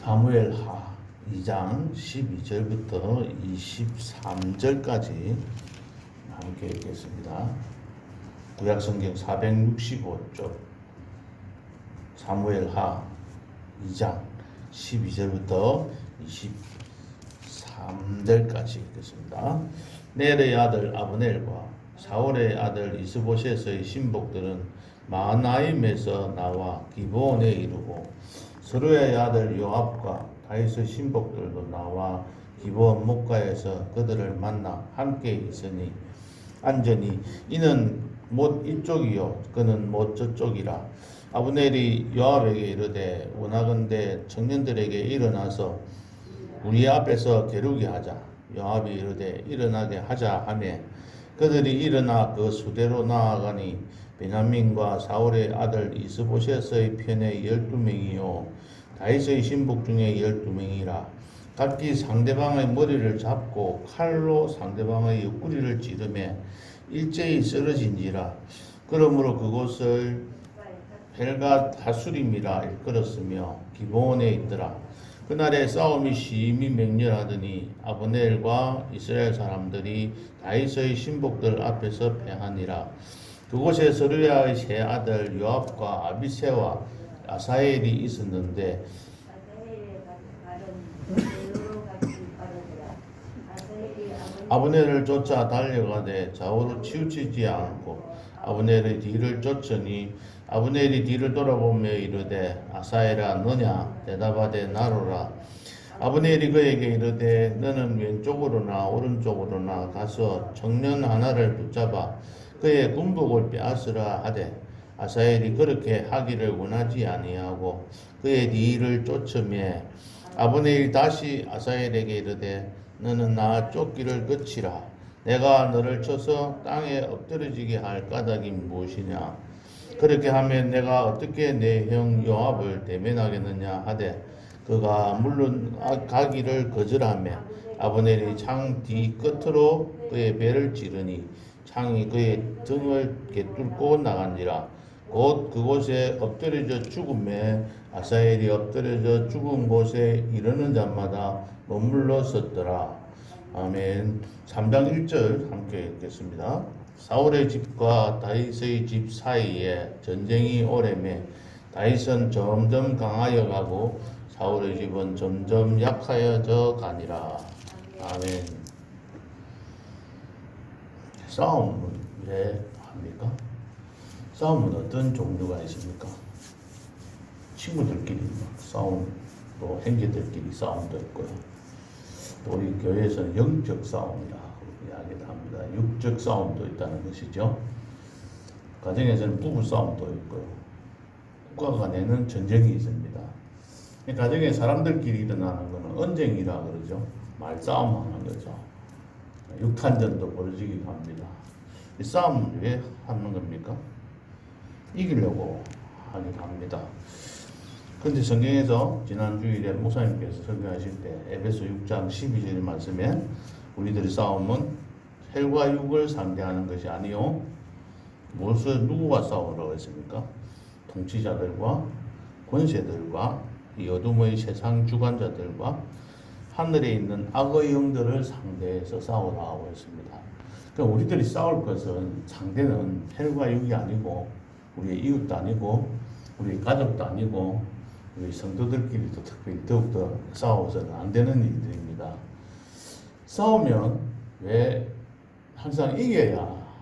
사무엘하 2장 12절부터 23절까지 함께 읽겠습니다. 구약성경 465쪽 사무엘하 2장 12절부터 23절까지 읽겠습니다. 넬의 아들 아브넬과 사울의 아들 이스보셋의 신복들은 마하나임에서 나와 기브온에 이르고 스루야의 아들 요압과 다윗의 신복들도 나와 기브온 목가에서 그들을 만나 함께 있으니 안전히 이는 못 이쪽이요 그는 못 저쪽이라. 아브넬이 요압에게 이르되 원하건대 청년들에게 일어나서 우리 앞에서 겨루게 하자. 요압이 이르되 일어나게 하자 하며 그들이 일어나 그 수대로 나아가니 베냐민과 사울의 아들 이스보셋의 편에 12명이요 다윗의 신복 중에 12명이라. 각기 상대방의 머리를 잡고 칼로 상대방의 옆구리를 찌르매 일제히 쓰러진지라. 그러므로 그곳을 벨갓 하수림이라 일컬었으며 기브온에 있더라. 그날에 싸움이 심히 맹렬하더니 아브넬과 이스라엘 사람들이 다윗의 신복들 앞에서 패하니라. 그곳에 스루야의 세 아들 요압과 아비새와 아사엘이 있었는데 아브넬을 쫓아 달려가되 좌우로 치우치지 않고 아브넬의 뒤를 쫓으니 아브넬이 뒤를 돌아보며 이르되 아사엘아 너냐 대답하되 나로라. 아브넬이 그에게 이르되 너는 왼쪽으로나 오른쪽으로나 가서 청년 하나를 붙잡아 그의 군복을 빼앗으라 하되 아사엘이 그렇게 하기를 원하지 아니하고 그의 뒤를 쫓으며 아브넬이 다시 아사엘에게 이르되 너는 나 쫓기를 그치라. 내가 너를 쳐서 땅에 엎드러지게 할 까닭이 무엇이냐. 그렇게 하면 내가 어떻게 내 형 요압을 대면하겠느냐 하되 그가 물론 가기를 거절하며 아브넬이 창 뒤 끝으로 그의 배를 찌르니 창이 그의 등을 개뚫고 나간지라. 곧 그곳에 엎드려져 죽음에 아사엘이 엎드려져 죽은 곳에 이르는 자마다 머물러 섰더라. 아멘. 3장 1절 함께 읽겠습니다. 사울의 집과 다윗의 집 사이에 전쟁이 오래매 다윗은 점점 강하여 가고 사울의 집은 점점 약하여져 가니라. 아멘. 싸움은 왜 합니까? 싸움은 어떤 종류가 있습니까? 친구들끼리 싸움, 또 형제들끼리 싸움도 있고요. 또 우리 교회에서는 영적 싸움이라고 이야기를 합니다. 육적 싸움도 있다는 것이죠. 가정에서는 부부 싸움도 있고요. 국가 간에는 전쟁이 있습니다. 가정에 사람들끼리 일어나는 것은 언쟁이라 그러죠. 말싸움 하는 거죠. 육탄전도 벌어지기도 합니다. 이 싸움은 왜 하는 겁니까? 이기려고 하기도 합니다. 그런데 성경에서 지난 주일에 목사님께서 설교하실 때 에베소 6장 12절 말씀에 우리들의 싸움은 혈과 육을 상대하는 것이 아니요 무엇을 누구와 싸우라고 했습니까? 통치자들과 권세들과 이 어둠의 세상 주관자들과 하늘에 있는 악의 영들을 상대해서 싸우라고 했습니다. 그러니까 우리들이 싸울 것은 상대는 혈과 육이 아니고 우리의 이웃도 아니고 우리 가족도 아니고 우리 성도들끼리도 특별히 더욱더 싸워서는 안 되는 일들입니다. 싸우면 왜 항상 이겨야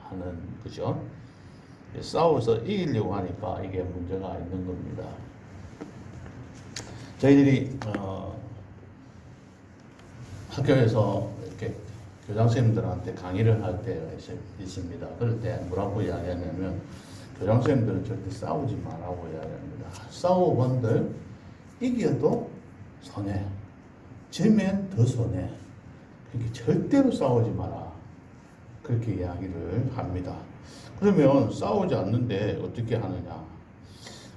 하는 거죠? 싸워서 이기려고 하니까 이게 문제가 있는 겁니다. 저희들이 학교에서 이렇게 교장선생님들한테 강의를 할 때가 있습니다. 그럴 때 뭐라고 이야기하냐면 교장선생님들은 절대 싸우지 말라고 이야기합니다. 싸워본들 이겨도 손해, 지면 더 손해. 그렇게 절대로 싸우지 마라. 그렇게 이야기를 합니다. 그러면 싸우지 않는데 어떻게 하느냐?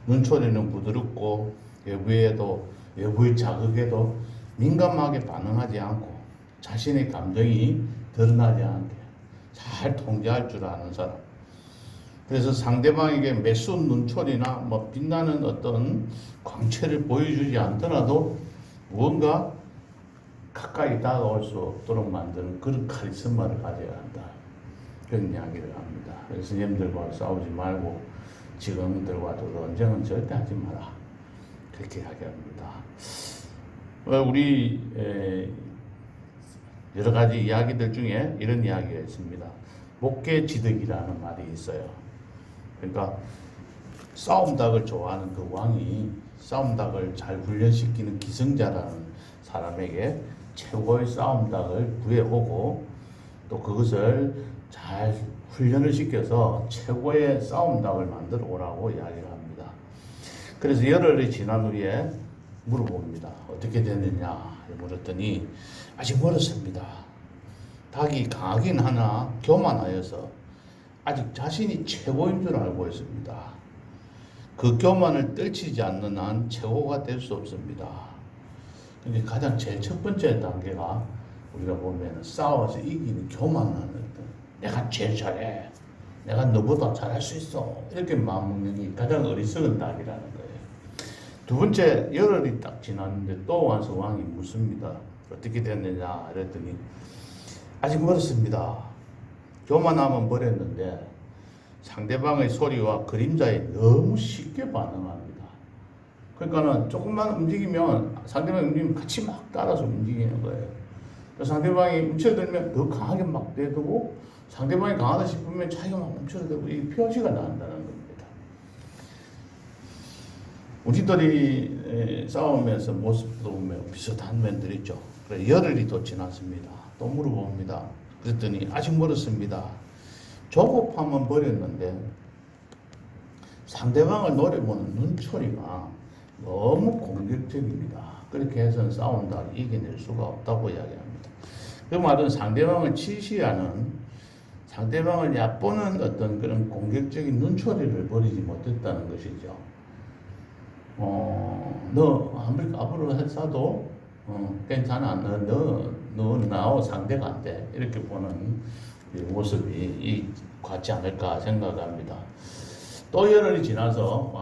눈초리는 부드럽고 외부의 자극에도 민감하게 반응하지 않고 자신의 감정이 드러나지 않게 잘 통제할 줄 아는 사람. 그래서 상대방에게 매순 눈초리나 빛나는 어떤 광채를 보여주지 않더라도 무언가 가까이 다가올 수 없도록 만드는 그런 카리스마를 가져야 한다. 그런 이야기를 합니다. 그래서 스님들과 싸우지 말고 지금들과도 언쟁은 절대 하지 마라. 그렇게 이야기합니다. 우리 여러 가지 이야기들 중에 이런 이야기가 있습니다. 목계지득이라는 말이 있어요. 그러니까 싸움닭을 좋아하는 그 왕이 싸움닭을 잘 훈련시키는 기승자라는 사람에게 최고의 싸움닭을 구해오고 또 그것을 잘 훈련을 시켜서 최고의 싸움닭을 만들어 오라고 이야기를 합니다. 그래서 열흘이 지난 후에 물어봅니다. 어떻게 됐느냐 물었더니 아직 멀었습니다. 닭이 강하긴 하나 교만하여서 아직 자신이 최고인 줄 알고 있습니다. 그 교만을 떨치지 않는 한 최고가 될 수 없습니다. 근데 가장 제일 첫 번째 단계가 우리가 보면 싸워서 이기는 교만하는 내가 제일 잘해. 내가 너보다 잘할 수 있어. 이렇게 마음먹는 게 가장 어리석은 닭이라는 거예요. 두 번째 열흘이 딱 지났는데 또 와서 왕이 묻습니다. 어떻게 됐느냐 이랬더니 아직 멀었습니다. 교만하면 버렸는데 상대방의 소리와 그림자에 너무 쉽게 반응합니다. 그러니까는 조금만 움직이면 상대방이 움직이면 같이 막 따라서 움직이는 거예요. 상대방이 뭉쳐들면 더 강하게 막 대두고 상대방이 강하다 싶으면 자기가 막 뭉쳐들고 이 표시가 난다는 겁니다. 우리들이 싸우면서 모습도 보면 비슷한 면들이 있죠. 그래 열흘이 또 지났습니다. 또 물어봅니다. 그랬더니 아직 멀었습니다. 조급함은 버렸는데 상대방을 노려보는 눈초리가 너무 공격적입니다. 그렇게 해서는 싸운다 이겨낼 수가 없다고 이야기합니다. 그 말은 상대방을 치시하는 상대방을 얕보는 어떤 그런 공격적인 눈초리를 버리지 못했다는 것이죠. 너 아무리 앞으로 했어도 괜찮아. 너 나하고 상대가 안 돼. 이렇게 보는 모습이 같지 않을까 생각합니다. 또 열흘이 지나서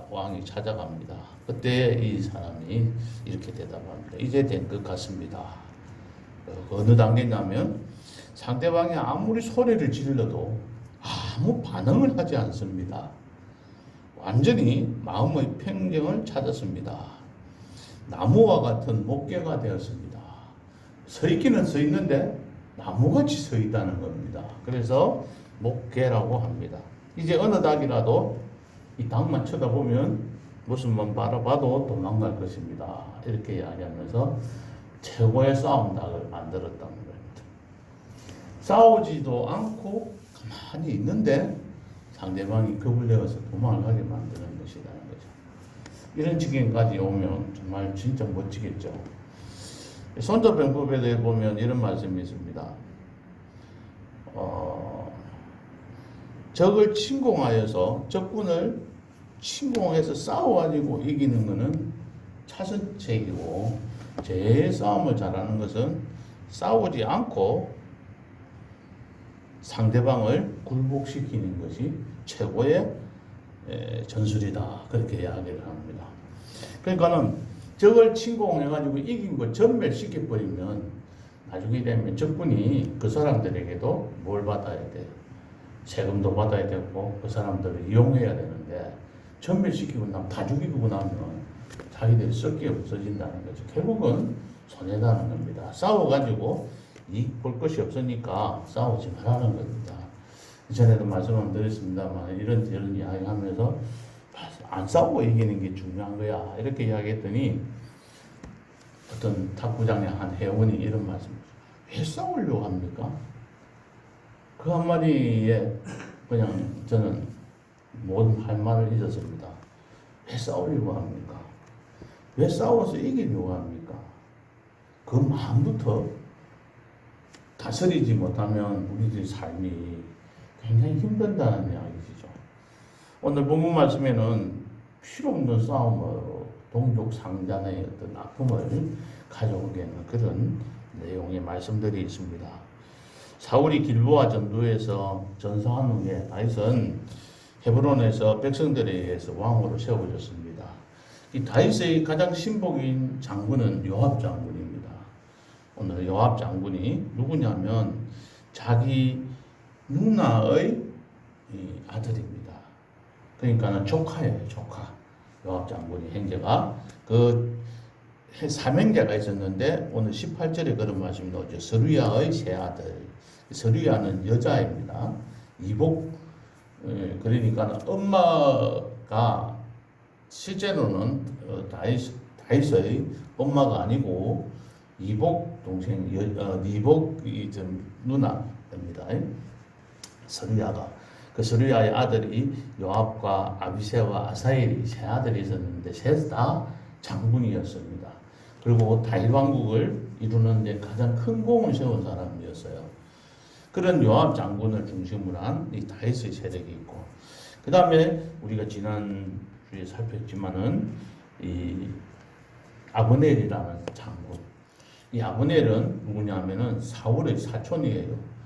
왕이 찾아갑니다. 그때 이 사람이 이렇게 대답합니다. 이제 된 것 같습니다. 어느 단계냐면 상대방이 아무리 소리를 질러도 아무 반응을 하지 않습니다. 완전히 마음의 평정을 찾았습니다. 나무와 같은 목계가 되었습니다. 서 있기는 서 있는데 나무같이 서 있다는 겁니다. 그래서 목계라고 합니다. 이제 어느 닭이라도 이 닭만 쳐다보면 모습만 바라봐도 도망갈 것입니다. 이렇게 이야기하면서 최고의 싸움 닭을 만들었다는 겁니다. 싸우지도 않고 가만히 있는데 상대방이 겁을 내어서 도망가게 만드는 것이라는 거죠. 이런 지경까지 오면 정말 진짜 멋지겠죠. 손자병법에 대해 보면 이런 말씀이 있습니다. 적을 침공하여서 적군을 침공해서 싸워가지고 이기는 것은 차선책이고 제일 싸움을 잘하는 것은 싸우지 않고 상대방을 굴복시키는 것이 최고의 전술이다. 그렇게 이야기를 합니다. 그러니까는 적을 침공해가지고 이긴 거 전멸시켜버리면 나중에 되면 적군이 그 사람들에게도 뭘 받아야 돼? 세금도 받아야 되고 그 사람들을 이용해야 되는데 전멸시키고 나면 다 죽이고 나면 자기들이 쓸 게 없어진다는 거죠. 결국은 손해다는 겁니다. 싸워가지고 이익 볼 것이 없으니까 싸우지 말라는 겁니다. 이전에도 말씀을 드렸습니다만 이런 이야기 하면서 안 싸우고 이기는 게 중요한 거야. 이렇게 이야기했더니 어떤 탁구장의 한 회원이 이런 말씀, 왜 싸우려고 합니까? 그 한마디에 그냥 저는 모든 할 말을 잊었습니다. 왜 싸우려고 합니까? 왜 싸워서 이기려고 합니까? 그 마음부터 다스리지 못하면 우리들 삶이 굉장히 힘든다는 이야기죠. 오늘 본문 말씀에는 필요 없는 싸움으로 동족 상잔의 어떤 아픔을 가져오게 하는 그런 내용의 말씀들이 있습니다. 사울이 길보아 전투에서 전사한 후에 다윗은 헤브론에서 백성들에 의해서 왕으로 세워졌습니다. 이 다윗의 가장 신복인 장군은 요압 장군입니다. 오늘 요압 장군이 누구냐면 자기 누나의 아들입니다. 그러니까는 조카예요, 조카. 요압 장군이 형제가 그 삼형제가 있었는데 오늘 18절에 그런 말씀이 나오죠. 서루야의 세 아들. 서루야는 여자입니다. 이복. 그러니까 엄마가 실제로는 다윗의 엄마가 아니고 이복 동생, 이복이 좀 누나입니다. 서루야가. 그 서루야의 아들이 요압과 아비새와 아사엘이 세 아들이 있었는데 셋 다 장군이었습니다. 그리고 다윗 왕국을 이루는 데 가장 큰 공을 세운 사람이었어요. 그런 요압 장군을 중심으로 한 이 다윗의 세력이 있고, 그 다음에 우리가 지난주에 살폈지만은 이 아브넬이라는 장군. 이 아브넬은 누구냐면은 사울의 사촌이에요.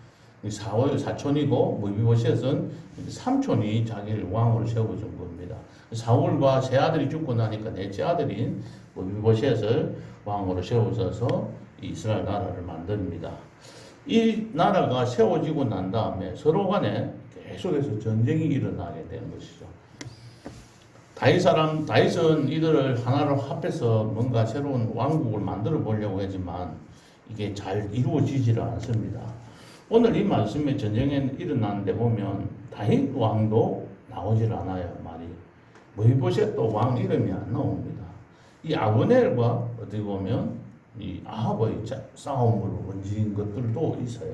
사울의 사촌이고 무비보셋은 삼촌이 자기를 왕으로 세워준 겁니다. 사울과 세 아들이 죽고 나니까 넷째 아들인 무비보셋을 왕으로 세워져서 이스라엘 나라를 만듭니다. 이 나라가 세워지고 난 다음에 서로 간에 계속해서 전쟁이 일어나게 되는 것이죠. 다윗은 이들을 하나로 합해서 뭔가 새로운 왕국을 만들어 보려고 하지만 이게 잘 이루어지지를 않습니다. 오늘 이 말씀에 전쟁이 일어나는데 보면 다윗 왕도 나오질 않아요, 말이. 무비보셋도 왕 이름이 안 나옵니다. 이 아브넬과 어떻게 보면 이 아합의 싸움으로 번진 것들도 있어요.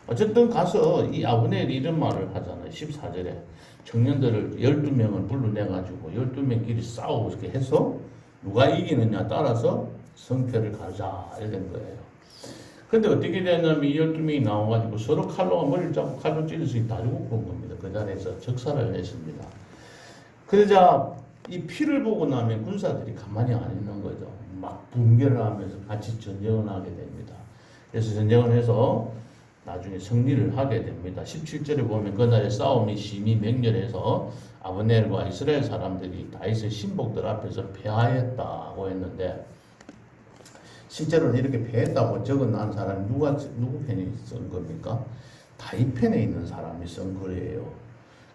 어쨌든 가서 이 아브넬이 이런 말을 하잖아요. 14절에 청년들을 12명을 불러내가지고 12명끼리 싸우게 해서 누가 이기느냐 따라서 성패를 가르자 이런 거예요. 근데 어떻게 되냐면 이 12명이 나와가지고 서로 칼로 머리를 잡고 칼로 찔러서 다 죽고 본 겁니다. 그 자리에서 적살을 했습니다. 그러자 이 피를 보고 나면 군사들이 가만히 안 있는 거죠. 막 분개를 하면서 같이 전쟁을 하게 됩니다. 그래서 전쟁을 해서 나중에 승리를 하게 됩니다. 17절에 보면 그날의 싸움이 심히 맹렬해서 아브넬과 이스라엘 사람들이 다윗의 신복들 앞에서 패하였다고 했는데, 실제로는 이렇게 패했다고 적어놓은 사람이 누구 편에 쓴 겁니까? 다윗 편에 있는 사람이 쓴 거예요.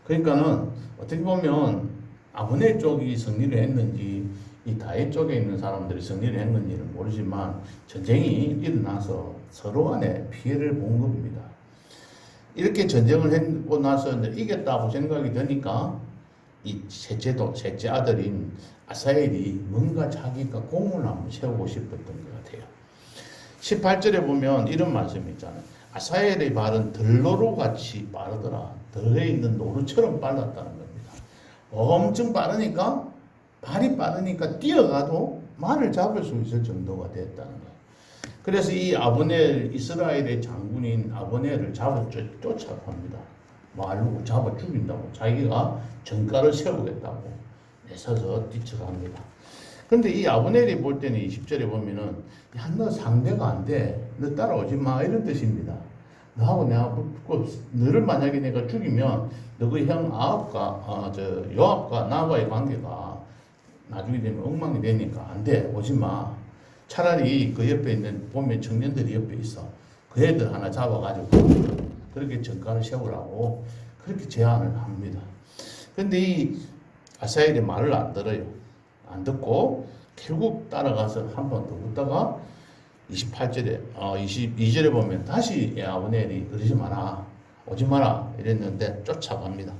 그러니까는 어떻게 보면 아브넬 쪽이 승리를 했는지 이 다윗 쪽에 있는 사람들이 승리를 했는지는 모르지만 전쟁이 일어나서 서로 간에 피해를 본 겁니다. 이렇게 전쟁을 하고 나서 이제 이겼다고 생각이 드니까 이 셋째 아들인 아사엘이 뭔가 자기가 공을 한번 세우고 싶었던 것 같아요. 18절에 보면 이런 말씀이 있잖아요. 아사엘의 발은 들노루 같이 빠르더라. 들에 있는 노루처럼 빨랐다는 겁니다. 엄청 빠르니까, 발이 빠르니까 뛰어가도 말을 잡을 수 있을 정도가 됐다는 거예요. 그래서 이 아브넬, 이스라엘의 장군인 아브넬을 쫓아갑니다. 말로 잡아 죽인다고, 자기가 전가를 세우겠다고 내서서 뛰쳐갑니다. 근데 이 아브넬이 볼 때는 20절에 보면은, 야, 너 상대가 안 돼. 너 따라오지 마. 이런 뜻입니다. 너하고 내가 너를 만약에 내가 죽이면 너의 형 요압과 나와의 관계가 나중에 되면 엉망이 되니까 안 돼. 오지 마. 차라리 그 옆에 있는 보면 청년들이 옆에 있어. 그 애들 하나 잡아가지고 그렇게 전가를 세우라고 그렇게 제안을 합니다. 근데 이 아사엘이 말을 안 들어요. 안 듣고 결국 따라가서 한 번 더 붙다가 28절에 22절에 보면 다시 아브넬이 그러지 마라, 오지 마라 이랬는데 쫓아갑니다.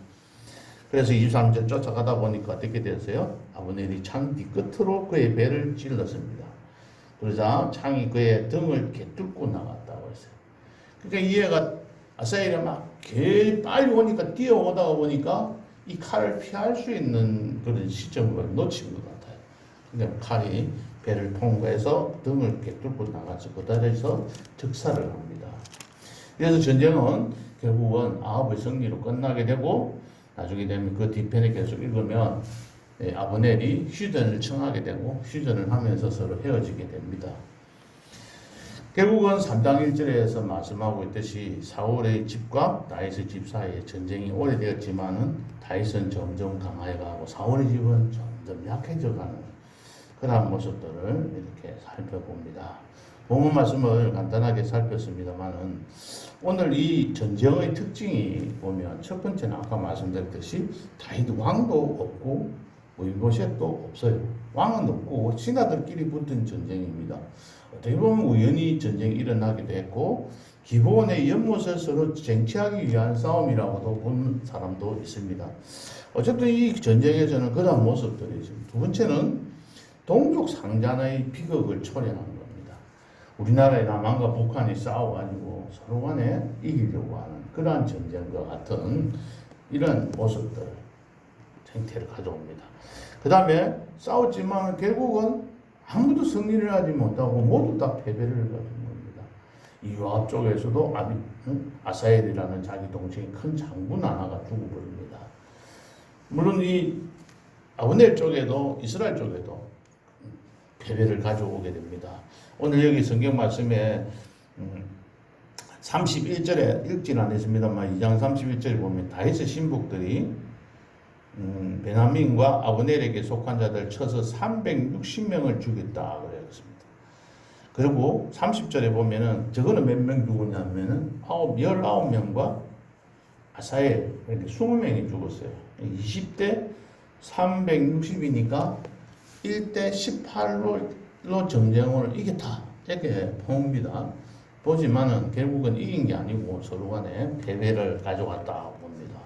그래서 23절 쫓아가다 보니까 어떻게 됐어요? 아브넬이 창 뒤끝으로 그의 배를 찔렀습니다. 그러자 창이 그의 등을 이렇게 뚫고 나갔다고 했어요. 그러니까 이 애가 아사엘이 막 빨리 오니까 뛰어오다가 보니까 이 칼을 피할 수 있는 그런 시점을 놓친 것 같아요. 근데 칼이 배를 통과해서 등을 이렇게 뚫고 나가서 그 자리에서 적살을 합니다. 그래서 전쟁은 결국은 아합의 승리로 끝나게 되고, 나중에 되면 그 뒤편에 계속 읽으면 아브넬이 휴전을 청하게 되고 휴전을 하면서 서로 헤어지게 됩니다. 결국은 3장 1절에서 말씀하고 있듯이 사울의 집과 다윗의 집 사이에 전쟁이 오래되었지만은 다윗은 점점 강하게 가고 사울의 집은 점점 약해져가는 그러한 모습들을 이렇게 살펴봅니다. 본문 말씀을 간단하게 살폈습니다만은 오늘 이 전쟁의 특징이 보면 첫 번째는 아까 말씀드렸듯이 다윗 왕도 없고 보이보셋도 없어요. 왕은 없고 신하들끼리 붙은 전쟁입니다. 어떻게 보면 우연히 전쟁이 일어나기도 했고 기본의 연못을 서로 쟁취하기 위한 싸움이라고도 보는 사람도 있습니다. 어쨌든 이 전쟁에서는 그러한 모습들이 있습니다. 두 번째는 동족 상잔의 비극을 초래하는 겁니다. 우리나라의 남한과 북한이 싸워가지고 서로 간에 이기려고 하는 그러한 전쟁과 같은 이런 모습들, 행태를 가져옵니다. 그 다음에 싸웠지만 결국은 아무도 승리를 하지 못하고 모두 다 패배를 가진 겁니다. 이 요압 쪽에서도 아사엘이라는 자기 동생이 큰 장군 하나가 죽어버립니다. 물론 이 아브넬 쪽에도 이스라엘 쪽에도 패배를 가져오게 됩니다. 오늘 여기 성경 말씀에 31절에 읽지는 않았습니다만 2장 31절에 보면 다윗의 신복들이 베냐민과 아브넬에게 속한 자들 쳐서 360명을 죽였다 그랬습니다. 그리고 30절에 보면은 저거는 몇 명 죽었냐면은 19명과 아사엘 이렇게 20명이 죽었어요. 20대 360이니까 1대 18로 전쟁을 이겼다. 이렇게 봅니다. 보지만은 결국은 이긴 게 아니고 서로 간에 패배를 가져왔다 봅니다.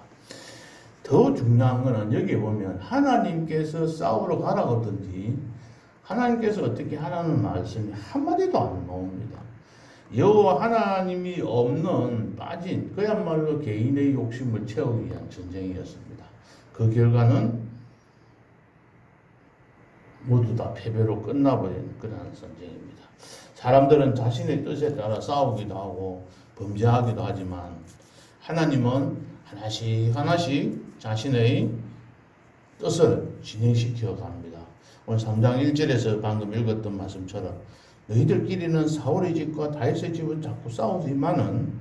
더 중요한 것은 여기 보면 하나님께서 싸우러 가라 그러든지 하나님께서 어떻게 하라는 말씀이 한마디도 안 나옵니다. 여호와 하나님이 없는 빠진 그야말로 개인의 욕심을 채우기 위한 전쟁이었습니다. 그 결과는 모두 다 패배로 끝나버린 그런 전쟁입니다. 사람들은 자신의 뜻에 따라 싸우기도 하고 범죄하기도 하지만 하나님은 하나씩 자신의 뜻을 진행시켜 갑니다. 오늘 3장 1절에서 방금 읽었던 말씀처럼 너희들끼리는 사울의 집과 다윗의 집은 자꾸 싸우지만은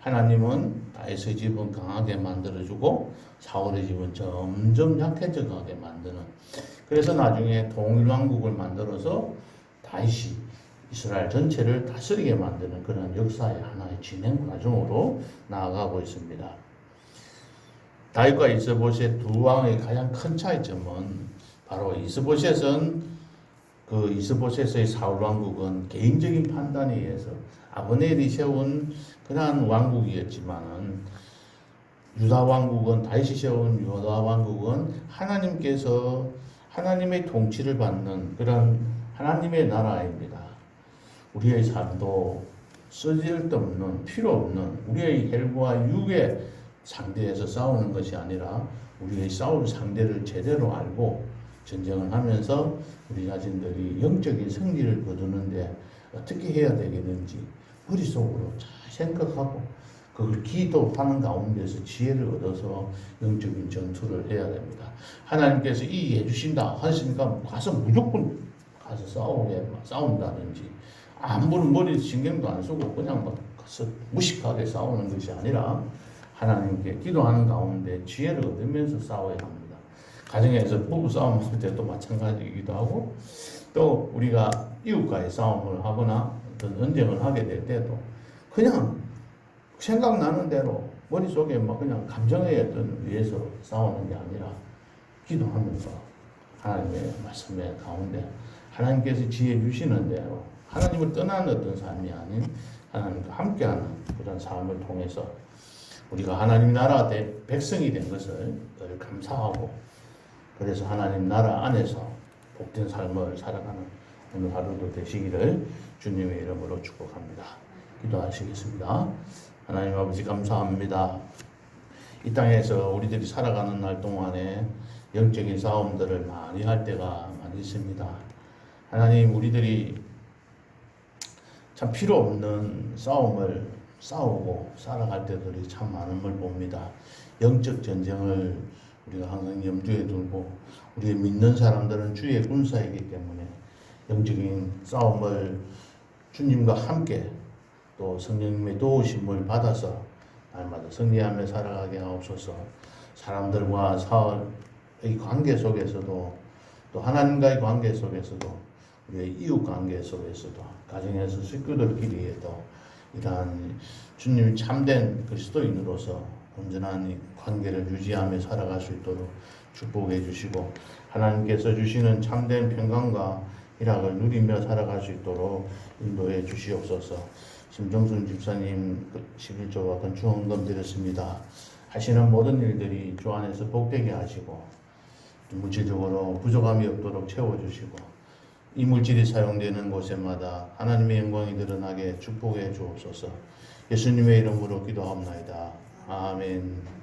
하나님은 다윗의 집은 강하게 만들어주고 사울의 집은 점점 약해져 가게 만드는, 그래서 나중에 통일왕국을 만들어서 다윗이 이스라엘 전체를 다스리게 만드는 그런 역사의 하나의 진행 과정으로 나아가고 있습니다. 다윗과 이스보셋 두 왕의 가장 큰 차이점은 바로 이스보셋은 그 이스보셋의 사울 왕국은 개인적인 판단에 의해서 아브넬이 세운 그러한 왕국이었지만은 유다 왕국은 다윗이 세운 유다 왕국은 하나님께서 하나님의 통치를 받는 그런 하나님의 나라입니다. 우리의 삶도 쓸데없는 필요 없는 우리의 혈과 육의 상대에서 싸우는 것이 아니라 우리의 싸울 상대를 제대로 알고 전쟁을 하면서 우리 자신들이 영적인 승리를 거두는데 어떻게 해야 되겠는지 머릿속으로 잘 생각하고 그걸 기도하는 가운데서 지혜를 얻어서 영적인 전투를 해야 됩니다. 하나님께서 이기해 주신다 하시니까 가서 무조건 가서 싸운다든지 아무런 머리 신경도 안 쓰고 그냥 막 가서 무식하게 싸우는 것이 아니라 하나님께 기도하는 가운데 지혜를 얻으면서 싸워야 합니다. 가정에서 부부싸움 할 때도 마찬가지이기도 하고 또 우리가 이웃과의 싸움을 하거나 어떤 전쟁을 하게 될 때도 그냥 생각나는 대로 머릿속에 막 그냥 감정에 어떤 의해서 싸우는 게 아니라 기도하면서 하나님의 말씀의 가운데 하나님께서 지혜 주시는 대로 하나님을 떠나는 어떤 삶이 아닌 하나님과 함께하는 그런 삶을 통해서 우리가 하나님 나라 백성이 된 것을 늘 감사하고 그래서 하나님 나라 안에서 복된 삶을 살아가는 오늘 하루도 되시기를 주님의 이름으로 축복합니다. 기도하시겠습니다. 하나님 아버지 감사합니다. 이 땅에서 우리들이 살아가는 날 동안에 영적인 싸움들을 많이 할 때가 많이 있습니다. 하나님 우리들이 참 필요 없는 싸움을 싸우고 살아갈 때들이 참 많은 걸 봅니다. 영적 전쟁을 우리가 항상 염두에 두고 우리 믿는 사람들은 주의 군사이기 때문에 영적인 싸움을 주님과 함께 또 성령님의 도우심을 받아서 날마다 승리하며 살아가게 하옵소서. 사람들과 사회의 관계 속에서도 또 하나님과의 관계 속에서도 우리의 이웃 관계 속에서도 가정에서 식구들끼리에도 이러한 주님이 참된 그리스도인으로서 온전한 이 관계를 유지하며 살아갈 수 있도록 축복해 주시고 하나님께서 주시는 참된 평강과 희락을 누리며 살아갈 수 있도록 인도해 주시옵소서. 심정순 집사님 11조와 건축헌금 드렸습니다. 하시는 모든 일들이 주 안에서 복되게 하시고 물질적으로 부족함이 없도록 채워주시고 이 물질이 사용되는 곳에마다 하나님의 영광이 드러나게 축복해 주옵소서. 예수님의 이름으로 기도하옵나이다. 아멘.